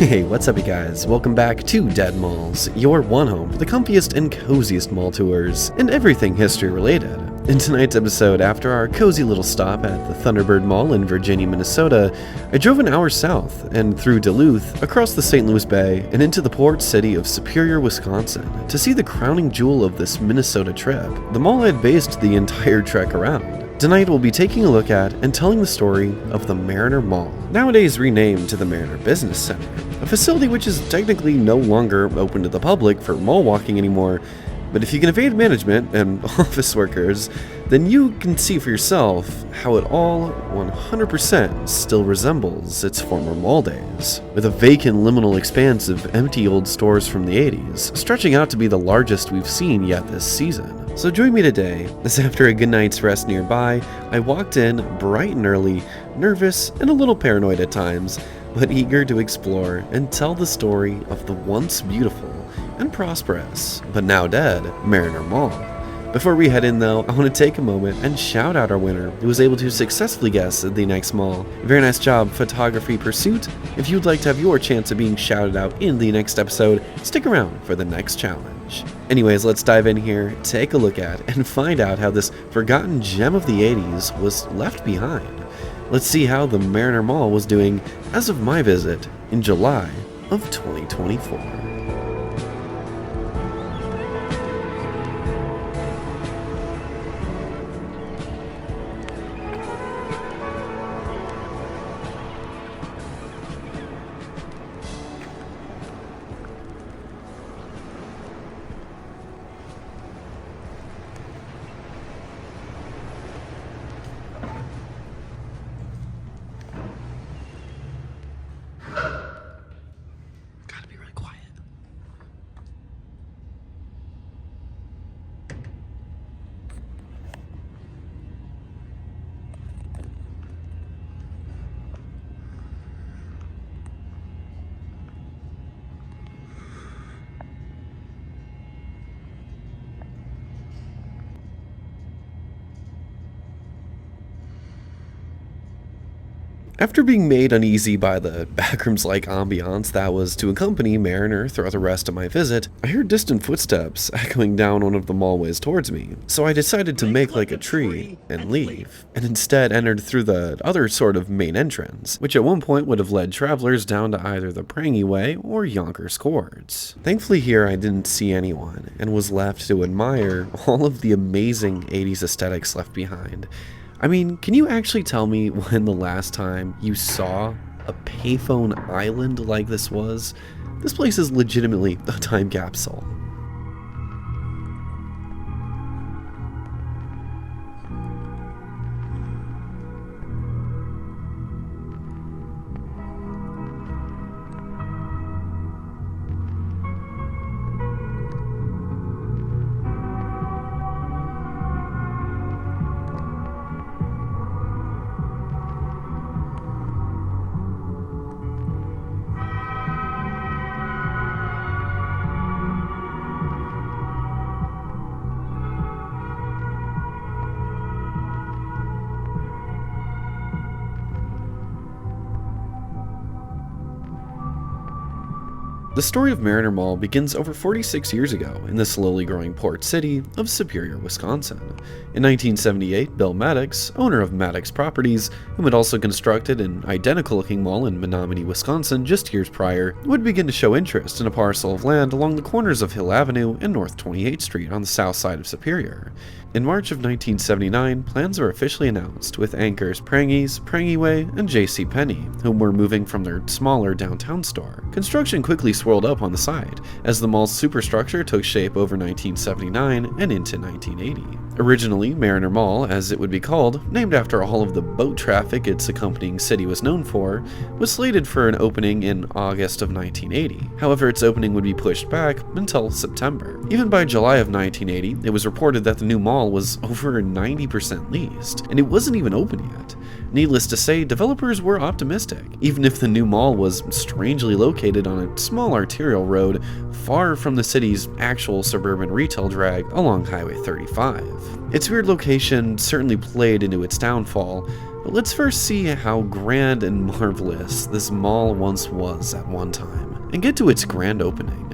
Hey, what's up you guys? Welcome back to Dead Malls, your one home for the comfiest and coziest mall tours, and everything history related. In tonight's episode, after our cozy little stop at the Thunderbird Mall in Virginia, Minnesota, I drove an hour south and through Duluth, across the St. Louis Bay, and into the port city of Superior, Wisconsin, to see the crowning jewel of this Minnesota trip, the mall I'd based the entire trek around. Tonight we'll be taking a look at and telling the story of the Mariner Mall, nowadays renamed to the Mariner Business Center, a facility which is technically no longer open to the public for mall walking anymore, but if you can evade management and office workers, then you can see for yourself how it all 100% still resembles its former mall days, with a vacant liminal expanse of empty old stores from the 80s, stretching out to be the largest we've seen yet this season. So join me today, as after a good night's rest nearby, I walked in bright and early, nervous and a little paranoid at times, but eager to explore and tell the story of the once beautiful and prosperous, but now dead, Mariner Mall. Before we head in though, I want to take a moment and shout out our winner who was able to successfully guess the next mall. Very nice job, Photography Pursuit. If you'd like to have your chance of being shouted out in the next episode, stick around for the next challenge. Anyways, let's dive in here, take a look at, and find out how this forgotten gem of the 80s was left behind. Let's see how the Mariner Mall was doing as of my visit in July of 2024. After being made uneasy by the backrooms-like ambiance that was to accompany Mariner throughout the rest of my visit, I heard distant footsteps echoing down one of the mallways towards me, so I decided to make like a tree and leave, and instead entered through the other sort of main entrance, which at one point would have led travelers down to either the Prangy Way or Yonkers Courts. Thankfully here I didn't see anyone, and was left to admire all of the amazing 80s aesthetics left behind. I mean, can you actually tell me when the last time you saw a payphone island like this was? This place is legitimately a time capsule. The story of Mariner Mall begins over 46 years ago in the slowly growing port city of Superior, Wisconsin. In 1978, Bill Maddox, owner of Maddox Properties, whom had also constructed an identical-looking mall in Menominee, Wisconsin just years prior, would begin to show interest in a parcel of land along the corners of Hill Avenue and North 28th Street on the south side of Superior. In March of 1979, plans were officially announced, with anchors Prangy's, Prangy Way, and JCPenney, whom were moving from their smaller downtown store. Construction quickly swirled up on the side, as the mall's superstructure took shape over 1979 and into 1980. Originally, Mariner Mall, as it would be called, named after all of the boat traffic its accompanying city was known for, was slated for an opening in August of 1980. However, its opening would be pushed back until September. Even by July of 1980, it was reported that the new mall was over 90% leased, and it wasn't even open yet. Needless to say, developers were optimistic, even if the new mall was strangely located on a small arterial road far from the city's actual suburban retail drag along Highway 35. Its weird location certainly played into its downfall, but let's first see how grand and marvelous this mall once was at one time, and get to its grand opening.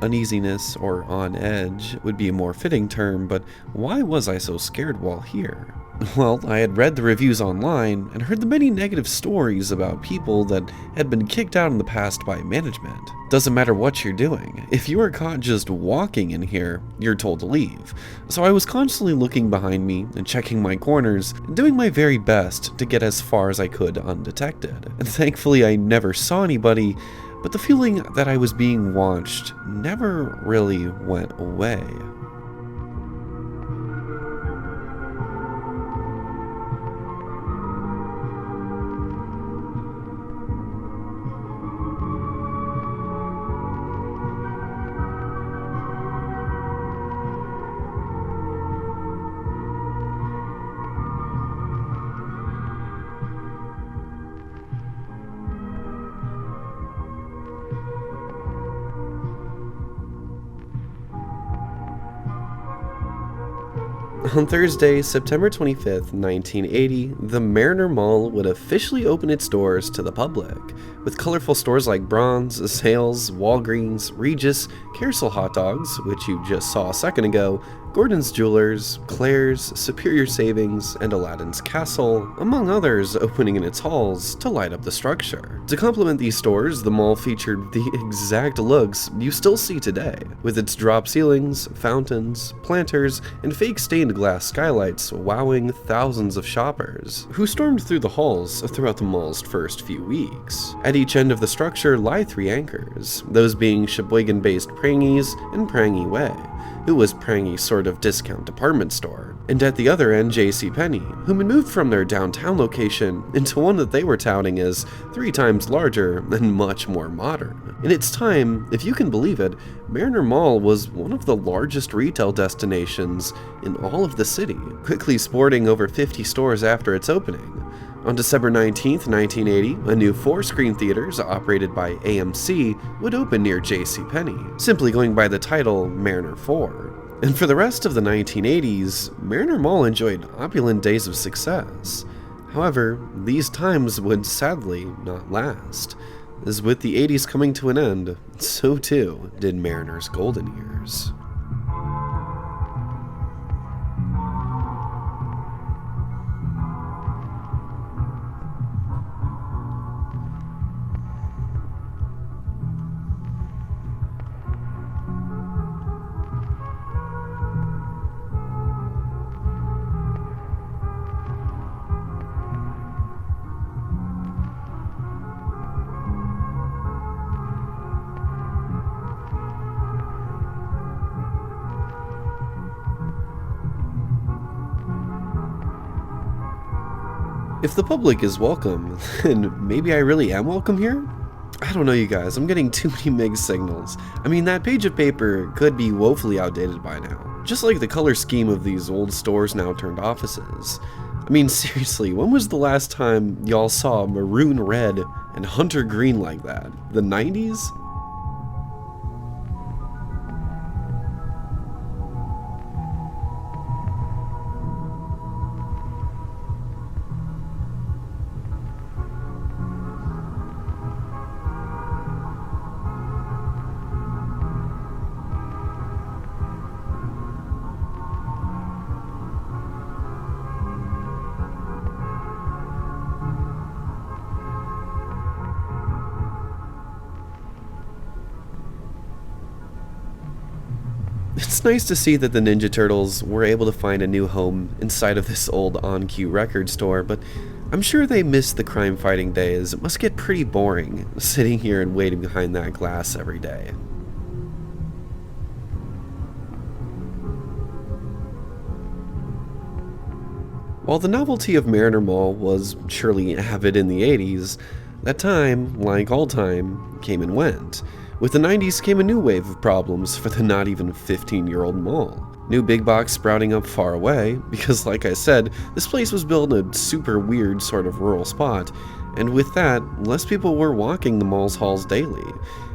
Uneasiness, or on edge, would be a more fitting term, but why was I so scared while here? Well, I had read the reviews online and heard the many negative stories about people that had been kicked out in the past by management. Doesn't matter what you're doing, if you are caught just walking in here, you're told to leave. So I was constantly looking behind me and checking my corners and doing my very best to get as far as I could undetected. And thankfully I never saw anybody, but the feeling that I was being watched never really went away. On Thursday, September 25th, 1980, the Mariner Mall would officially open its doors to the public, with colorful stores like Braun's, Sales, Walgreens, Regis, Carousel Hot Dogs, which you just saw a second ago, Gordon's Jewelers, Claire's, Superior Savings, and Aladdin's Castle, among others, opening in its halls to light up the structure. To complement these stores, the mall featured the exact looks you still see today, with its drop ceilings, fountains, planters, and fake stained glass skylights wowing thousands of shoppers, who stormed through the halls throughout the mall's first few weeks. At each end of the structure lie three anchors, those being Sheboygan-based Prangies and Prangy Way, who was Prangy's sort of discount department store, and at the other end JCPenney, whom had moved from their downtown location into one that they were touting as 3 times larger and much more modern. In its time, if you can believe it, Mariner Mall was one of the largest retail destinations in all of the city, quickly sporting over 50 stores after its opening. On December 19, 1980, a new 4-screen theaters operated by AMC would open near JCPenney, simply going by the title Mariner 4. And for the rest of the 1980s, Mariner Mall enjoyed opulent days of success. However, these times would sadly not last, as with the 80s coming to an end, so too did Mariner's golden years. If the public is welcome, then maybe I really am welcome here? I don't know, you guys, I'm getting too many mixed signals. I mean, that page of paper could be woefully outdated by now, just like the color scheme of these old stores now turned offices. I mean, seriously, when was the last time y'all saw maroon red and hunter green like that? The 90s? It's nice to see that the Ninja Turtles were able to find a new home inside of this old on-cue record store, but I'm sure they miss the crime-fighting days. It must get pretty boring, sitting here and waiting behind that glass every day. While the novelty of Mariner Mall was surely avid in the 80s, that time, like all time, came and went. With the 90s came a new wave of problems for the not even 15-year-old mall. New big box sprouting up far away, because like I said, this place was built in a super weird sort of rural spot, and with that, less people were walking the mall's halls daily,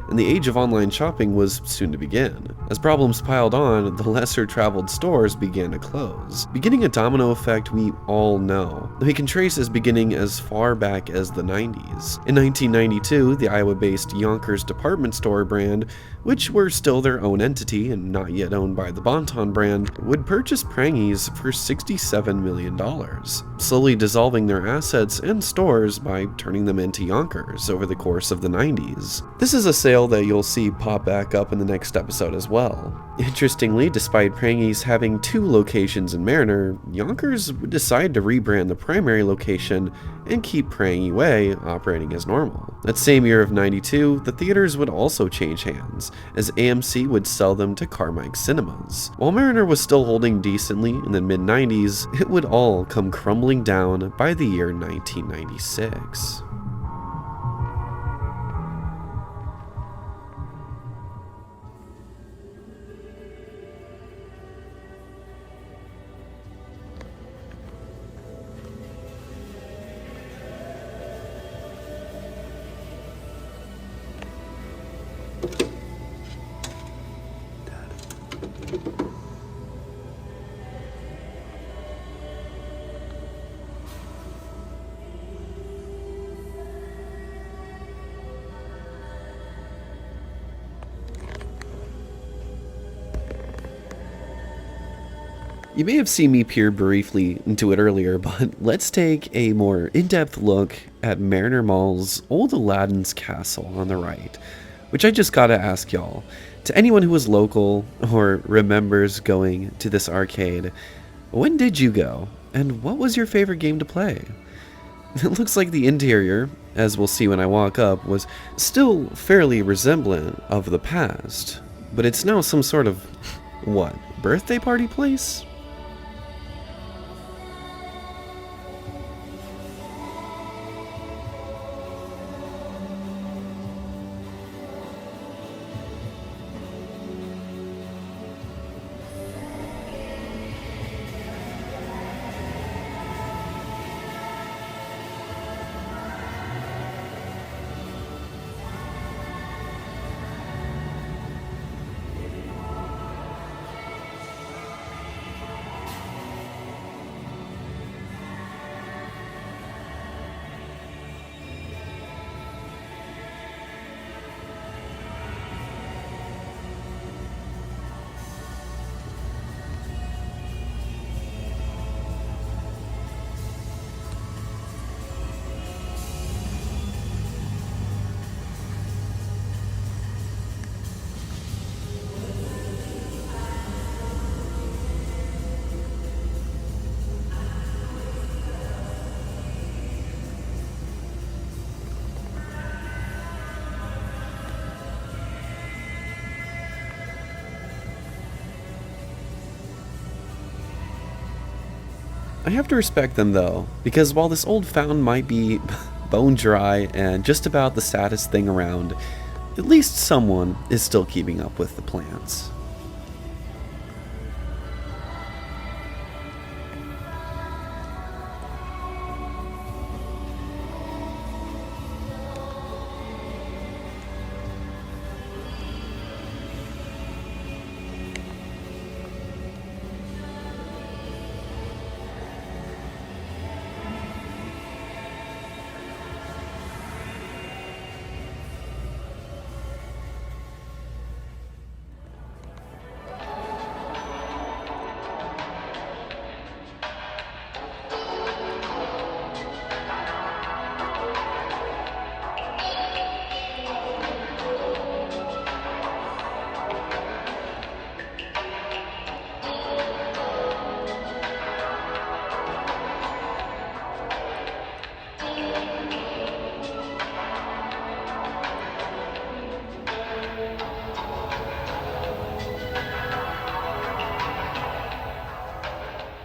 and the age of online shopping was soon to begin. As problems piled on, the lesser traveled stores began to close, beginning a domino effect we all know, that we can trace as beginning as far back as the 90s. In 1992, the Iowa-based Yonkers department store brand, which were still their own entity and not yet owned by the Bonton brand, would purchase Prangies for $67 million, slowly dissolving their assets and stores by turning them into Yonkers over the course of the 90s. This is a sale that you'll see pop back up in the next episode as well. Interestingly, despite Prangies having 2 locations in Mariner, Yonkers would decide to rebrand the primary location and keep Prangy Way operating as normal. That same year of 92, the theaters would also change hands, as AMC would sell them to Carmike Cinemas. While Mariner was still holding decently in the mid-90s, it would all come crumbling down by the year 1996. You may have seen me peer briefly into it earlier, but let's take a more in-depth look at Mariner Mall's Old Aladdin's Castle on the right, which I just gotta ask y'all, to anyone who is local or remembers going to this arcade, when did you go, and what was your favorite game to play? It looks like the interior, as we'll see when I walk up, was still fairly resemblant of the past, but it's now some sort of, what, birthday party place? I have to respect them though, because while this old fountain might be bone dry and just about the saddest thing around, at least someone is still keeping up with the plants.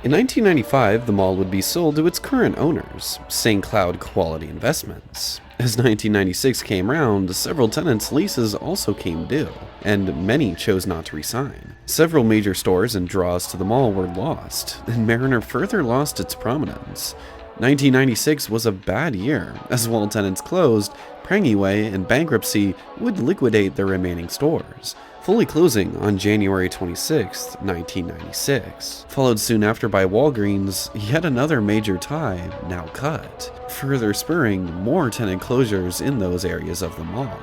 In 1995, the mall would be sold to its current owners, St. Cloud Quality Investments. As 1996 came round, several tenants' leases also came due, and many chose not to resign. Several major stores and draws to the mall were lost, and Mariner further lost its prominence. 1996 was a bad year, as while tenants closed, Prangiway, in bankruptcy, would liquidate their remaining stores, fully closing on January 26, 1996, followed soon after by Walgreens, yet another major tie now cut, further spurring more tenant closures in those areas of the mall.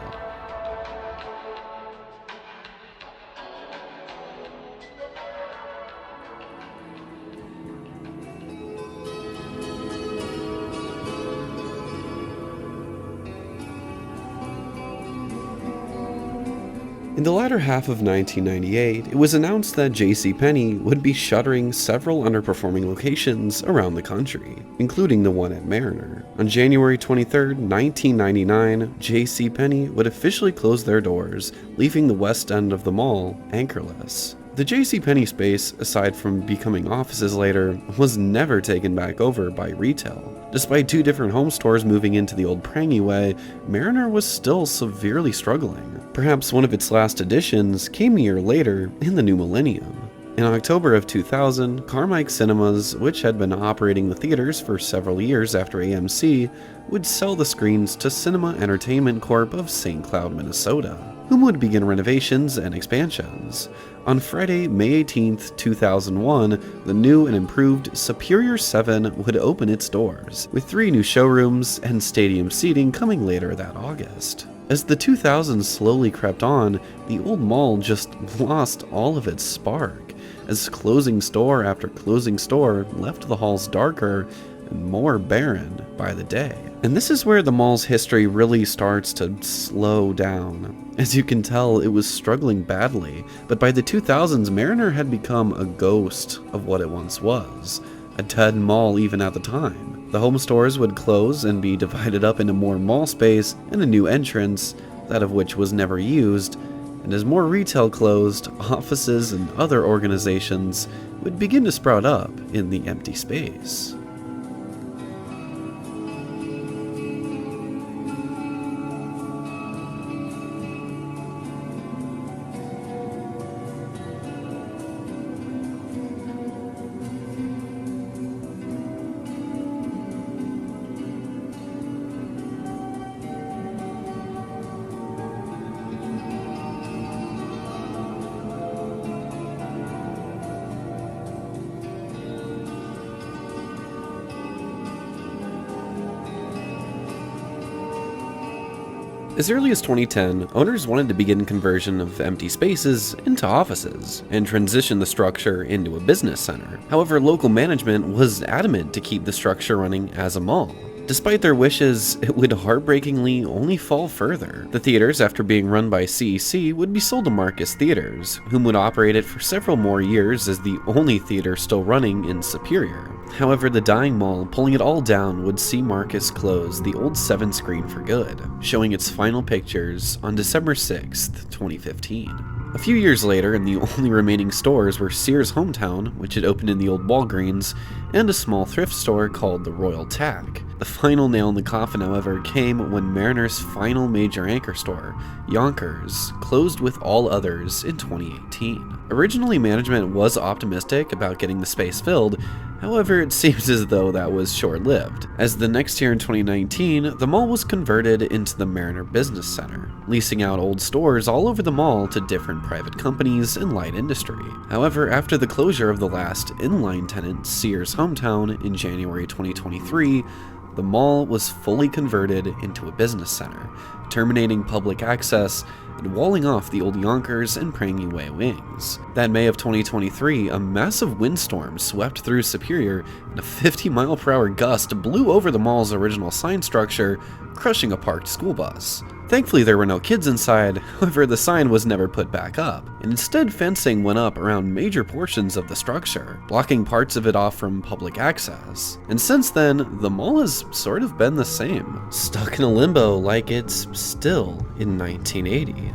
In the latter half of 1998, it was announced that JCPenney would be shuttering several underperforming locations around the country, including the one at Mariner. On January 23, 1999, JCPenney would officially close their doors, leaving the west end of the mall anchorless. The JCPenney space, aside from becoming offices later, was never taken back over by retail. Despite two different home stores moving into the old Prangiway, Mariner was still severely struggling. Perhaps one of its last additions came a year later in the new millennium. In October of 2000, Carmike Cinemas, which had been operating the theaters for several years after AMC, would sell the screens to Cinema Entertainment Corp. Of St. Cloud, Minnesota, whom would begin renovations and expansions. On Friday, May 18, 2001, the new and improved Superior 7 would open its doors, with 3 new showrooms and stadium seating coming later that August. As the 2000s slowly crept on, the old mall just lost all of its spark, as closing store after closing store left the halls darker and more barren by the day. And this is where the mall's history really starts to slow down. As you can tell, it was struggling badly, but by the 2000s, Mariner had become a ghost of what it once was, a dead mall even at the time. The home stores would close and be divided up into more mall space and a new entrance, that of which was never used, and as more retail closed, offices and other organizations would begin to sprout up in the empty space. As early as 2010, owners wanted to begin conversion of empty spaces into offices and transition the structure into a business center. However, local management was adamant to keep the structure running as a mall. Despite their wishes, it would heartbreakingly only fall further. The theaters, after being run by CEC, would be sold to Marcus Theaters, whom would operate it for several more years as the only theater still running in Superior. However, the dying mall, pulling it all down, would see Marcus close the old 7 screen for good, showing its final pictures on December 6th, 2015. A few years later, and the only remaining stores were Sears Hometown, which had opened in the old Walgreens, and a small thrift store called the Royal Tack. The final nail in the coffin, however, came when Mariner's final major anchor store, Yonkers, closed with all others in 2018. Originally, management was optimistic about getting the space filled. However, it seems as though that was short-lived, as the next year in 2019, the mall was converted into the Mariner Business Center, leasing out old stores all over the mall to different private companies and light industry. However, after the closure of the last inline tenant, Sears Hometown, in January 2023, the mall was fully converted into a business center, terminating public access and walling off the old Yonkers and Prangiway wings. That May of 2023, a massive windstorm swept through Superior, and a 50-mile-per-hour gust blew over the mall's original sign structure, crushing a parked school bus. Thankfully, there were no kids inside. However, the sign was never put back up, and instead fencing went up around major portions of the structure, blocking parts of it off from public access. And since then, the mall has sort of been the same, stuck in a limbo like it's still in 1980.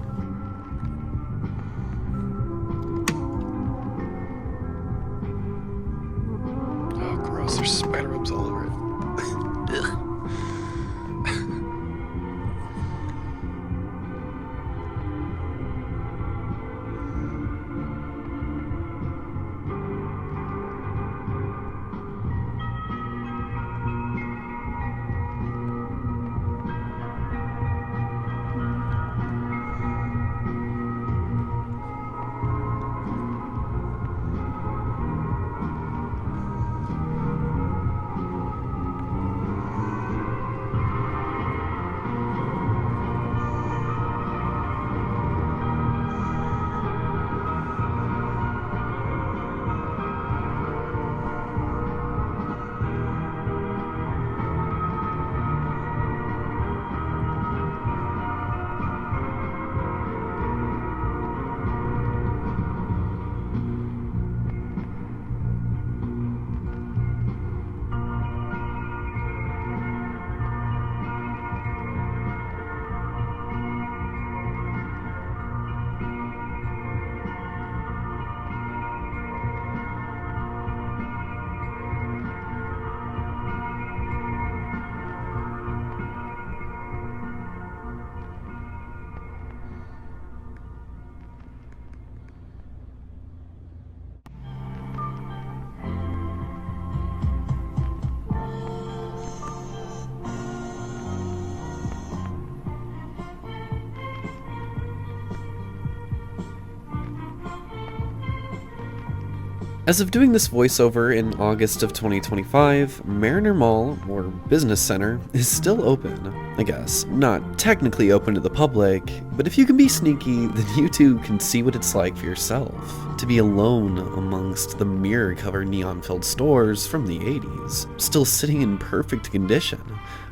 As of doing this voiceover in August of 2025, Mariner Mall, or Business Center, is still open, I guess. Not technically open to the public, but if you can be sneaky, then you too can see what it's like for yourself. To be alone amongst the mirror-covered neon-filled stores from the 80s, still sitting in perfect condition.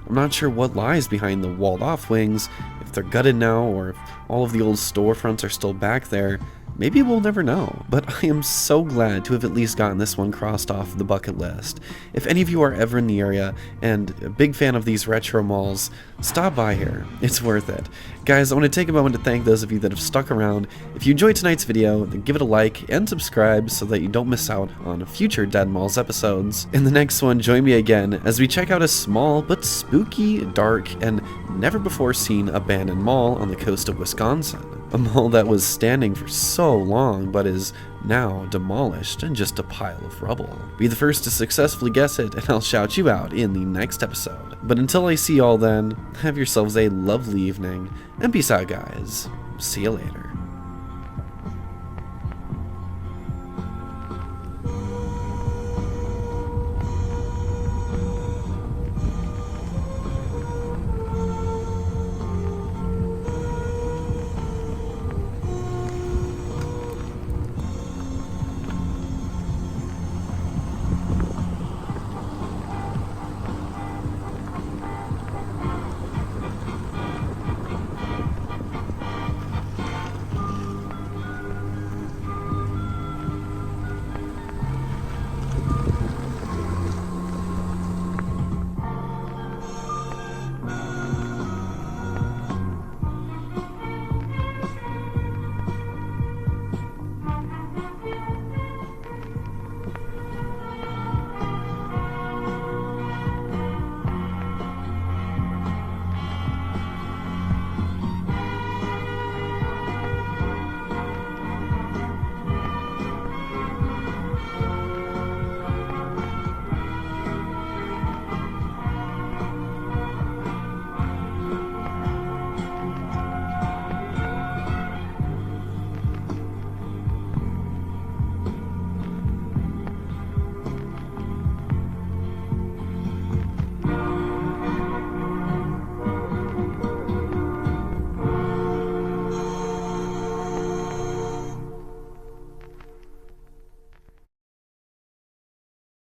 I'm not sure what lies behind the walled-off wings, if they're gutted now, or if all of the old storefronts are still back there. Maybe we'll never know, but I am so glad to have at least gotten this one crossed off the bucket list. If any of you are ever in the area and a big fan of these retro malls, stop by here. It's worth it. Guys, I want to take a moment to thank those of you that have stuck around. If you enjoyed tonight's video, then give it a like and subscribe so that you don't miss out on future Dead Malls episodes. In the next one, join me again as we check out a small but spooky, dark, and never before seen abandoned mall on the coast of Wisconsin. A mall that was standing for so long but is now demolished and just a pile of rubble. Be the first to successfully guess it, and I'll shout you out in the next episode. But until I see y'all then, have yourselves a lovely evening, and peace out guys. See you later.